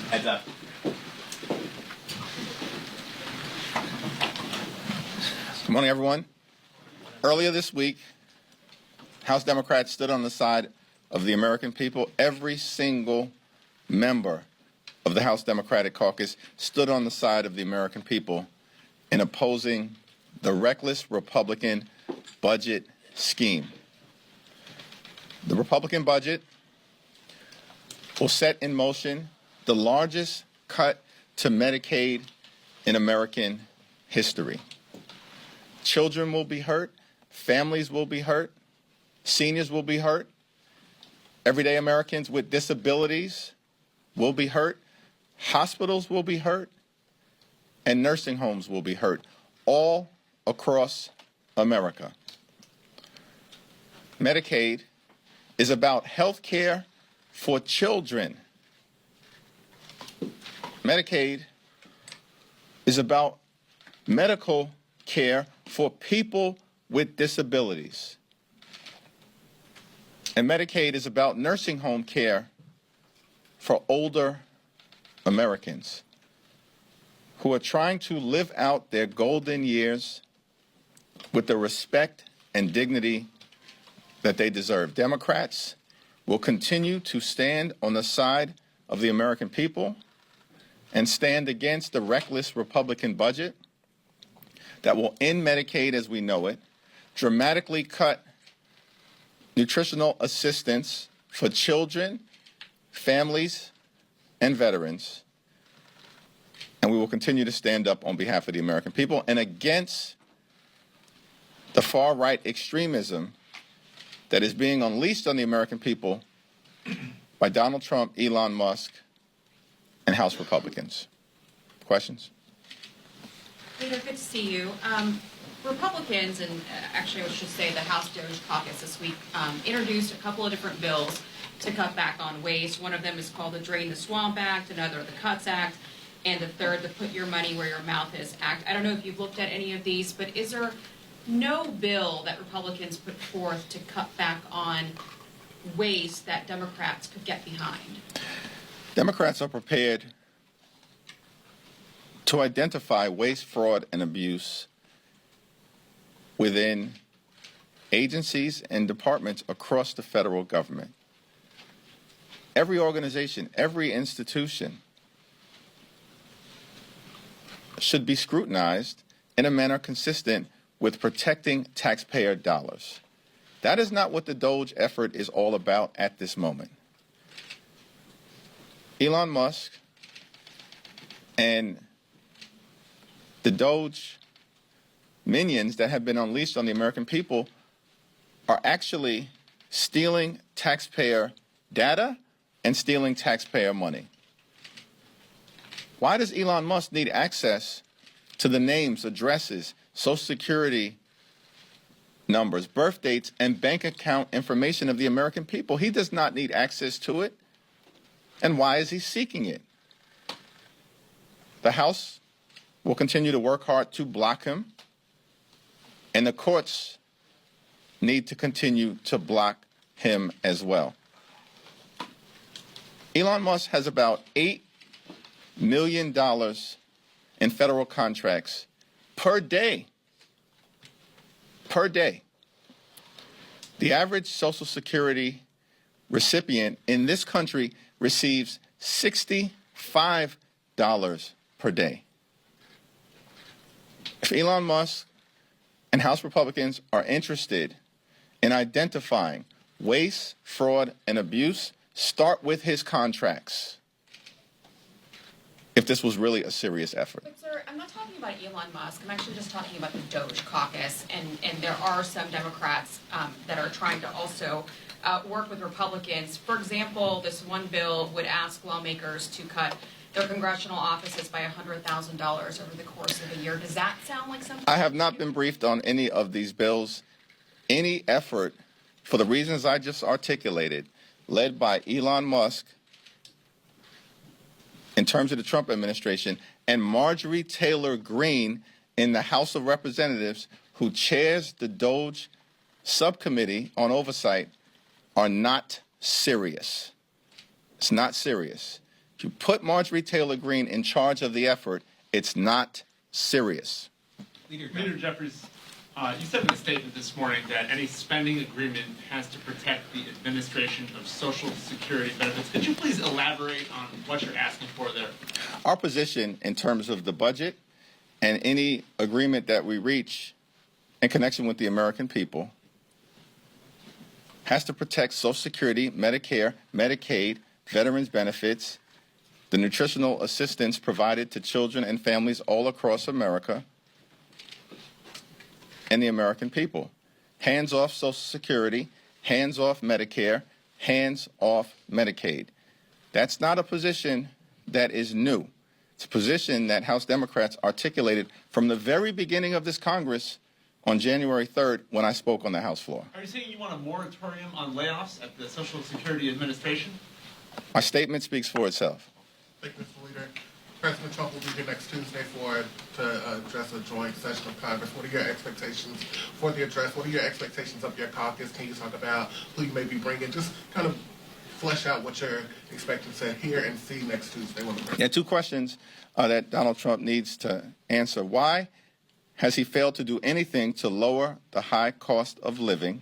Heads up. Good morning, everyone. Earlier this week, House Democrats stood on the side of the American people. Every single member of the House Democratic Caucus stood on the side of the American people in opposing the reckless Republican budget scheme. The Republican budget will set in motion the largest cut to Medicaid in American history. Children will be hurt, families will be hurt, seniors will be hurt, everyday Americans with disabilities will be hurt, hospitals will be hurt, and nursing homes will be hurt, all across America. Medicaid is about health care for children. Medicaid is about medical care for people with disabilities. And Medicaid is about nursing home care for older Americans who are trying to live out their golden years with the respect and dignity that they deserve. Democrats will continue to stand on the side of the American people and stand against the reckless Republican budget that will end Medicaid as we know it, dramatically cut nutritional assistance for children, families, and veterans. And we will continue to stand up on behalf of the American people and against the far-right extremism that is being unleashed on the American people by Donald Trump, Elon Musk, and House Republicans. Questions? Leader, good to see you. Republicans, and actually I should say the House Doge caucus this week, introduced a couple of different bills to cut back on waste. One of them is called the Drain the Swamp Act, another the Cuts Act, and the third, the Put Your Money Where Your Mouth Is Act. I don't know if you've looked at any of these, but is there no bill that Republicans put forth to cut back on waste that Democrats could get behind? Democrats are prepared to identify waste, fraud, and abuse within agencies and departments across the federal government. Every organization, every institution should be scrutinized in a manner consistent with protecting taxpayer dollars. That is not what the Doge effort is all about at this moment. Elon Musk and the Doge minions that have been unleashed on the American people are actually stealing taxpayer data and stealing taxpayer money. Why does Elon Musk need access to the names, addresses, Social Security numbers, birth dates, and bank account information of the American people? He does not need access to it. And why is he seeking it? The House will continue to work hard to block him, and the courts need to continue to block him as well. Elon Musk has about $8 million in federal contracts per day. Per day. The average Social Security recipient in this country receives $65 per day. If Elon Musk and House Republicans are interested in identifying waste, fraud, and abuse, start with his contracts. If this was really a serious effort. But sir, I'm not talking about Elon Musk. I'm actually just talking about the Doge caucus, and there are some Democrats that are trying to also work with Republicans. For example, this one bill would ask lawmakers to cut their congressional offices by $100,000 over the course of a year. Does that sound like something? I have not been briefed on any of these bills. Any effort, for the reasons I just articulated, led by Elon Musk in terms of the Trump administration, and Marjorie Taylor Greene in the House of Representatives, who chairs the Doge subcommittee on oversight, are not serious. It's not serious. You put Marjorie Taylor Greene in charge of the effort, it's not serious. Leader Jeffries, you said in a statement this morning that any spending agreement has to protect the administration of Social Security benefits. Could you please elaborate on what you're asking for there? Our position in terms of the budget and any agreement that we reach in connection with the American people has to protect Social Security, Medicare, Medicaid, veterans benefits, the nutritional assistance provided to children and families all across America, and the American people. Hands off Social Security, hands off Medicare, hands off Medicaid. That's not a position that is new. It's a position that House Democrats articulated from the very beginning of this Congress on January 3rd when I spoke on the House floor. Are you saying you want a moratorium on layoffs at the Social Security Administration? My statement speaks for itself. Thank you, Mr. Leader. President Trump will be here next Tuesday to address a joint session of Congress. What are your expectations for the address? What are your expectations of your caucus? Can you talk about who you may be bringing? Just kind of flesh out what you're expecting to hear and see next Tuesday. Yeah, two questions that Donald Trump needs to answer. Why has he failed to do anything to lower the high cost of living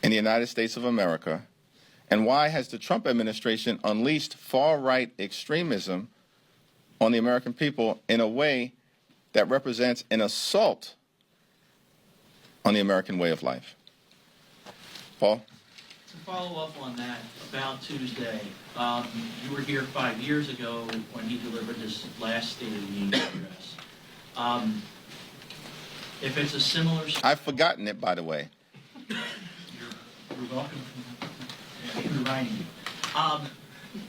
in the United States of America? And why has the Trump administration unleashed far-right extremism on the American people in a way that represents an assault on the American way of life? Paul? To follow up on that, about Tuesday, you were here 5 years ago when he delivered his last State of the Union address. If it's a similar... I've forgotten it, by the way. You're welcome for reminding you.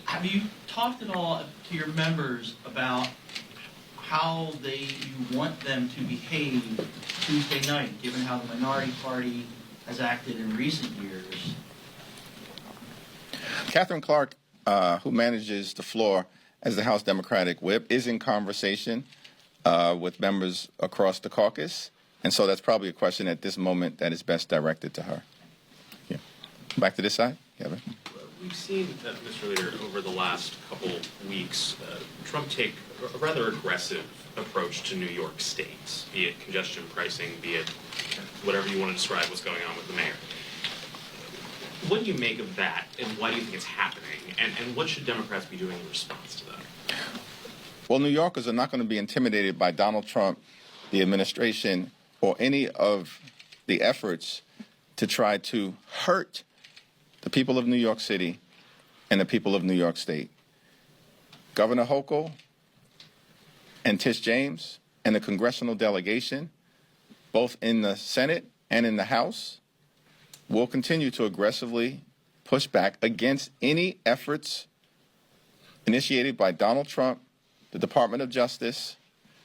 Have you talked at all to your members about how you want them to behave Tuesday night, given how the minority party has acted in recent years? Catherine Clark, who manages the floor as the House Democratic Whip, is in conversation with members across the caucus, and so that's probably a question at this moment that is best directed to her. Yeah. Back to this side, Kevin. We've seen, Mr. Leader, over the last couple weeks, Trump take a rather aggressive approach to New York State, be it congestion pricing, be it whatever you want to describe what's going on with the mayor. What do you make of that, and why do you think it's happening, and what should Democrats be doing in response to that? Well, New Yorkers are not going to be intimidated by Donald Trump, the administration, or any of the efforts to try to hurt the people of New York City and the people of New York State. Governor Hochul and Tish James and the congressional delegation, both in the Senate and in the House, will continue to aggressively push back against any efforts initiated by Donald Trump, the Department of Justice,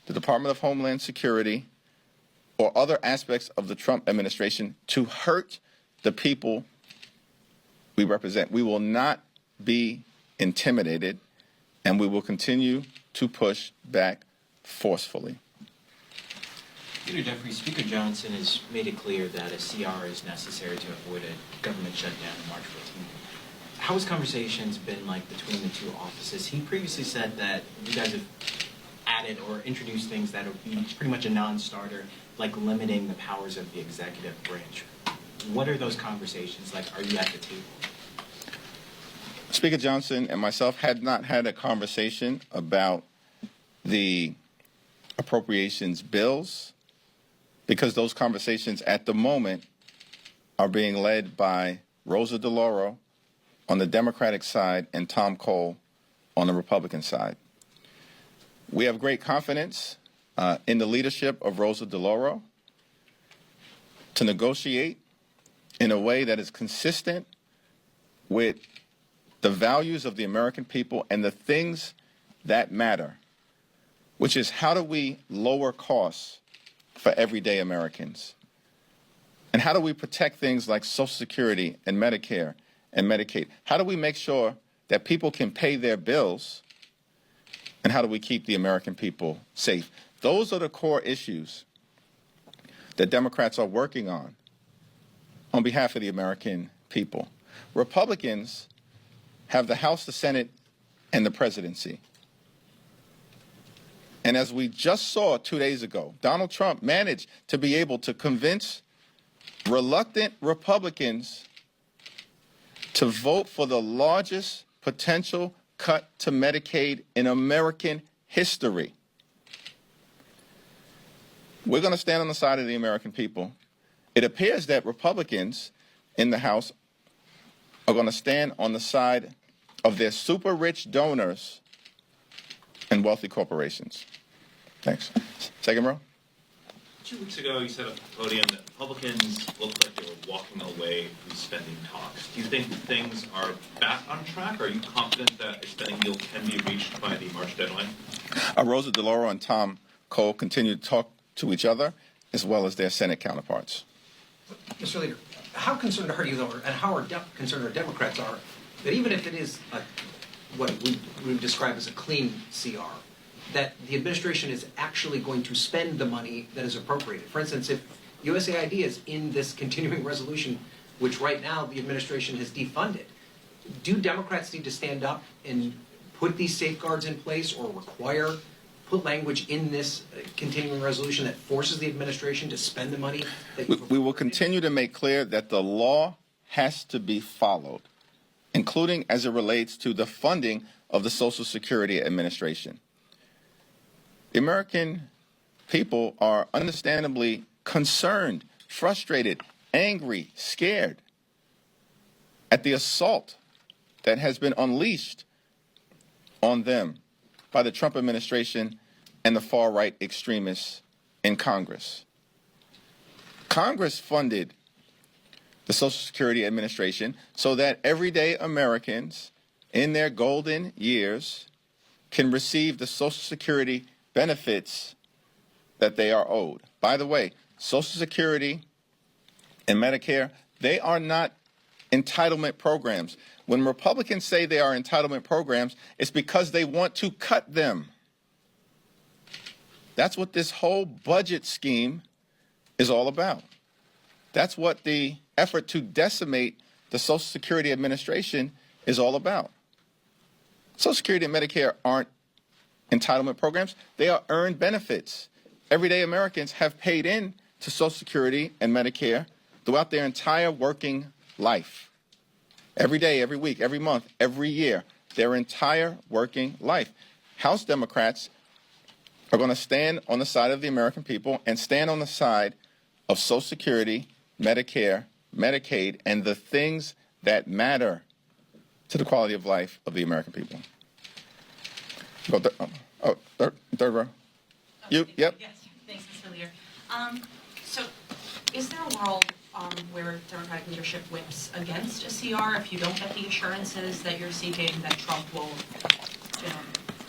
the Department of Homeland Security, or other aspects of the Trump administration to hurt the people we represent. We will not be intimidated, and we will continue to push back forcefully. Leader Jeffries, Speaker Johnson has made it clear that a CR is necessary to avoid a government shutdown on March 14th. How has conversations been like between the two offices? He previously said that you guys have added or introduced things that would be pretty much a non-starter, like limiting the powers of the executive branch. What are those conversations like? Are you at the table? Speaker Johnson and myself had not had a conversation about the appropriations bills because those conversations at the moment are being led by Rosa DeLauro on the Democratic side and Tom Cole on the Republican side. We have great confidence in the leadership of Rosa DeLauro to negotiate in a way that is consistent with the values of the American people and the things that matter, which is how do we lower costs for everyday Americans? And how do we protect things like Social Security and Medicare and Medicaid? How do we make sure that people can pay their bills? And how do we keep the American people safe? Those are the core issues that Democrats are working on behalf of the American people. Republicans have the House, the Senate, and the presidency. And as we just saw 2 days ago, Donald Trump managed to be able to convince reluctant Republicans to vote for the largest potential cut to Medicaid in American history. We're going to stand on the side of the American people. It appears that Republicans in the House are going to stand on the side of their super rich donors and wealthy corporations. Thanks. Second row. 2 weeks ago, you said at the podium that Republicans looked like they were walking away from spending talks. Do you think things are back on track? Are you confident that a spending deal can be reached by the March deadline? Rosa, DeLauro, and Tom Cole continue to talk to each other as well as their Senate counterparts. Mr. Leader, how concerned are you, though, and how concerned our Democrats are, that even if it is what we would describe as a clean CR, that the administration is actually going to spend the money that is appropriated? For instance, if USAID is in this continuing resolution, which right now the administration has defunded, do Democrats need to stand up and put these safeguards in place or put language in this continuing resolution that forces the administration to spend the money that We will continue to make clear that the law has to be followed, including as it relates to the funding of the Social Security Administration. The American people are understandably concerned, frustrated, angry, scared at the assault that has been unleashed on them by the Trump administration and the far-right extremists in Congress. Congress funded the Social Security Administration so that everyday Americans in their golden years can receive the Social Security benefits that they are owed. By the way, Social Security and Medicare, they are not entitlement programs. When Republicans say they are entitlement programs, it's because they want to cut them. That's what this whole budget scheme is all about. That's what the effort to decimate the Social Security Administration is all about. Social Security and Medicare aren't entitlement programs. They are earned benefits. Everyday Americans have paid in to Social Security and Medicare throughout their entire working life. Every day, every week, every month, every year, their entire working life. House Democrats are going to stand on the side of the American people and stand on the side of Social Security, Medicare, Medicaid, and the things that matter to the quality of life of the American people. Go third row. You, yep. Yes, thanks, Mr. Leader. So is there a world where Democratic leadership whips against a CR if you don't get the assurances that you're seeking that Trump will,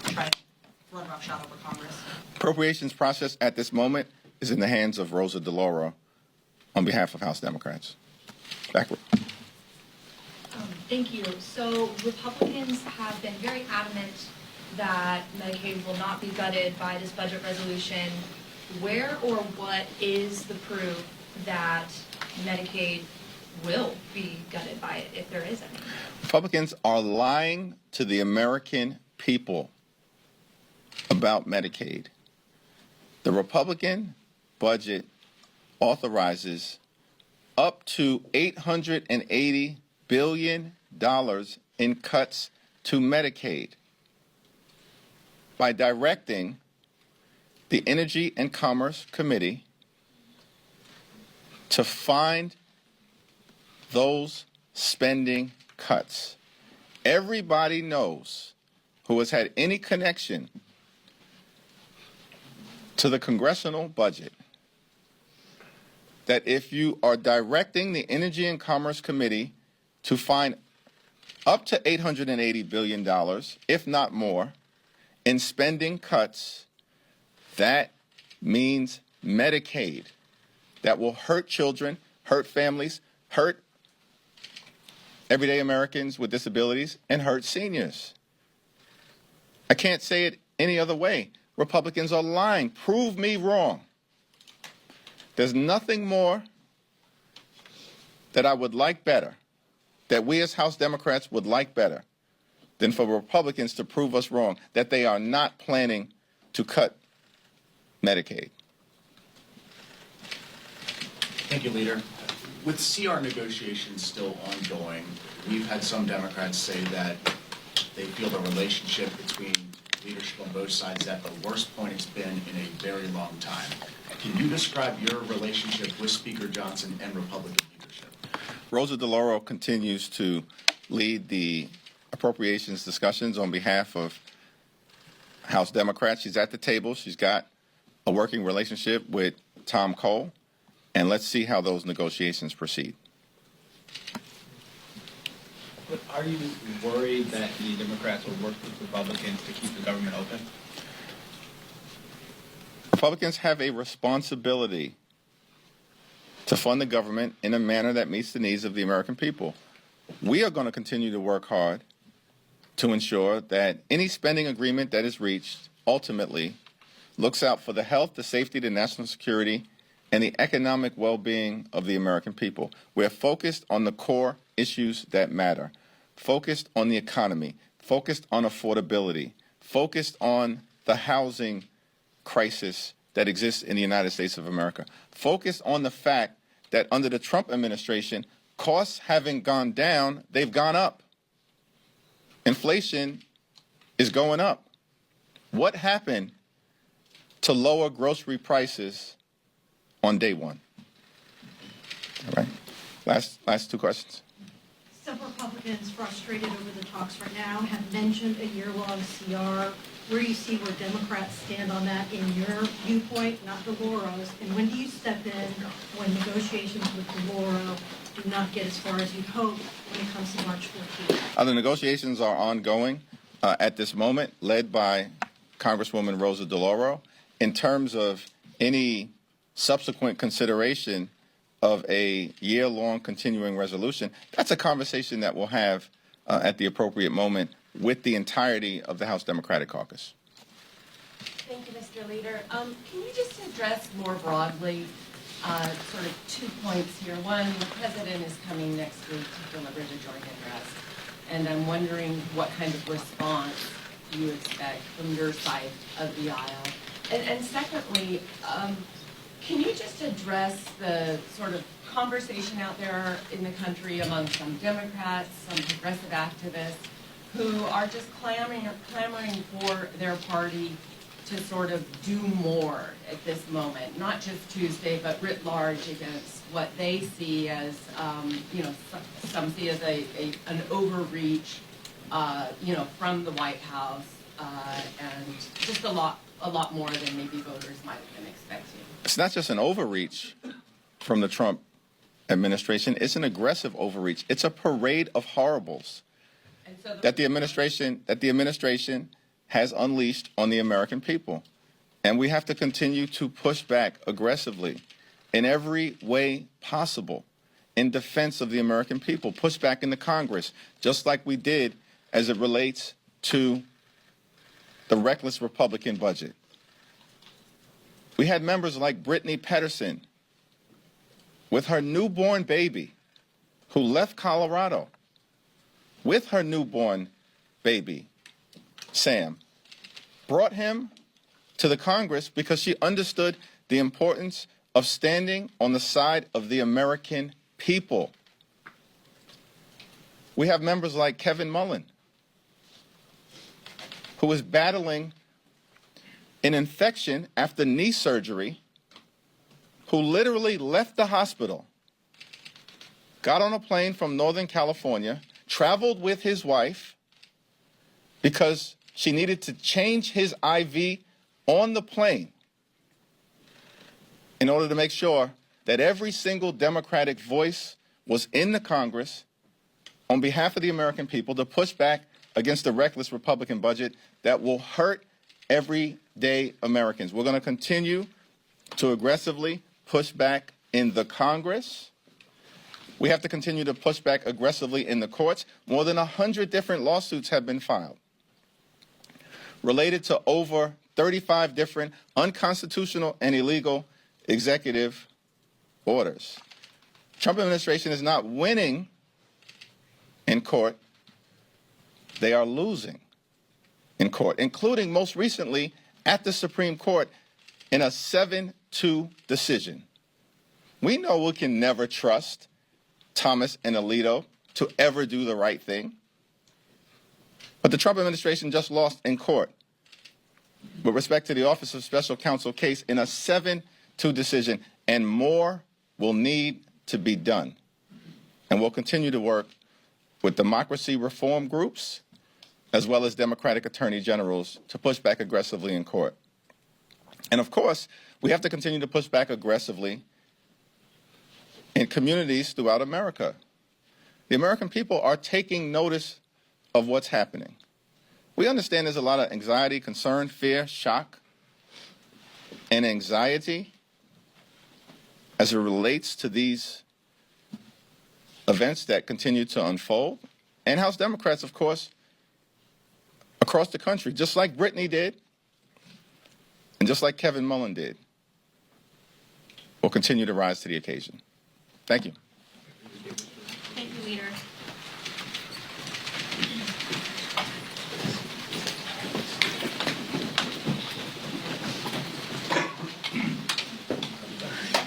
try to run roughshod over Congress? Appropriations process at this moment is in the hands of Rosa DeLauro on behalf of House Democrats. Backward. Thank you. So Republicans have been very adamant that Medicaid will not be gutted by this budget resolution. Where or what is the proof that Medicaid will be gutted by it, if there is any? Republicans are lying to the American people about Medicaid. The Republican budget authorizes up to $880 billion in cuts to Medicaid by directing the Energy and Commerce Committee to find those spending cuts. Everybody knows who has had any connection to the congressional budget that if you are directing the Energy and Commerce Committee to find up to $880 billion, if not more, in spending cuts, that means Medicaid. That will hurt children, hurt families, hurt everyday Americans with disabilities, and hurt seniors. I can't say it any other way. Republicans are lying. Prove me wrong. There's nothing more that I would like better, that we as House Democrats would like better, than for Republicans to prove us wrong, that they are not planning to cut Medicaid. Thank you, Leader. With CR negotiations still ongoing, we've had some Democrats say that they feel the relationship between leadership on both sides is at the worst point it's been in a very long time. Can you describe your relationship with Speaker Johnson and Republican leadership? Rosa DeLauro continues to lead the appropriations discussions on behalf of House Democrats. She's at the table. She's got a working relationship with Tom Cole, and let's see how those negotiations proceed. But are you worried that the Democrats will work with Republicans to keep the government open? Republicans have a responsibility to fund the government in a manner that meets the needs of the American people. We are going to continue to work hard to ensure that any spending agreement that is reached ultimately looks out for the health, the safety, the national security, and the economic well-being of the American people. We're focused on the core issues that matter, focused on the economy, focused on affordability, focused on the housing crisis that exists in the United States of America, focused on the fact that under the Trump administration, costs haven't gone down, they've gone up. Inflation is going up. What happened to lower grocery prices on day one? All right. Last two questions. Some Republicans frustrated over the talks right now have mentioned a year-long CR. Where do you see where Democrats stand on that in your viewpoint, not DeLauro's? And when do you step in when negotiations with DeLauro do not get as far as you'd hope when it comes to March 14th? The negotiations are ongoing at this moment, led by Congresswoman Rosa DeLauro. In terms of any subsequent consideration of a year-long continuing resolution, that's a conversation that we'll have at the appropriate moment with the entirety of the House Democratic Caucus. Thank you, Mr. Leader. Can you just address more broadly sort of 2 points here? One, the President is coming next week to deliver the joint address, and I'm wondering what kind of response you expect from your side of the aisle. And secondly, can you just address the sort of conversation out there in the country among some Democrats, some progressive activists, who are just clamoring for their party to sort of do more at this moment, not just Tuesday, but writ large against what they see as, some see as an overreach, from the White House, and just a lot more than maybe voters might have been expecting. It's not just an overreach from the Trump administration. It's an aggressive overreach. It's a parade of horribles that the administration has unleashed on the American people. And we have to continue to push back aggressively in every way possible in defense of the American people. Push back in the Congress, just like we did as it relates to the reckless Republican budget. We had members like Brittany Pedersen with her newborn baby who left Colorado with her newborn baby, Sam, brought him to the Congress because she understood the importance of standing on the side of the American people. We have members like Kevin Mullen, who is battling an infection after knee surgery, who literally left the hospital, got on a plane from Northern California, traveled with his wife because she needed to change his IV on the plane in order to make sure that every single Democratic voice was in the Congress on behalf of the American people to push back against the reckless Republican budget that will hurt everyday Americans. We're going to continue to aggressively push back in the Congress. We have to continue to push back aggressively in the courts. More than 100 different lawsuits have been filed related to over 35 different unconstitutional and illegal executive orders. Trump administration is not winning in court they are losing in court, including most recently at the Supreme Court in a 7-2 decision. We know we can never trust Thomas and Alito to ever do the right thing. But the Trump administration just lost in court with respect to the Office of Special Counsel case in a 7-2 decision, and more will need to be done. And we'll continue to work with democracy reform groups as well as Democratic attorney generals to push back aggressively in court. And of course, we have to continue to push back aggressively in communities throughout America. The American people are taking notice of what's happening. We understand there's a lot of anxiety, concern, fear, shock, and anxiety as it relates to these events that continue to unfold. And House Democrats, of course, across the country, just like Brittany did, and just like Kevin Mullen did, will continue to rise to the occasion. Thank you. Thank you, Leader.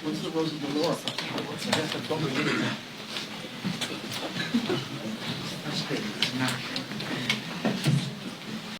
What's the Rosa DeLauro? I guess the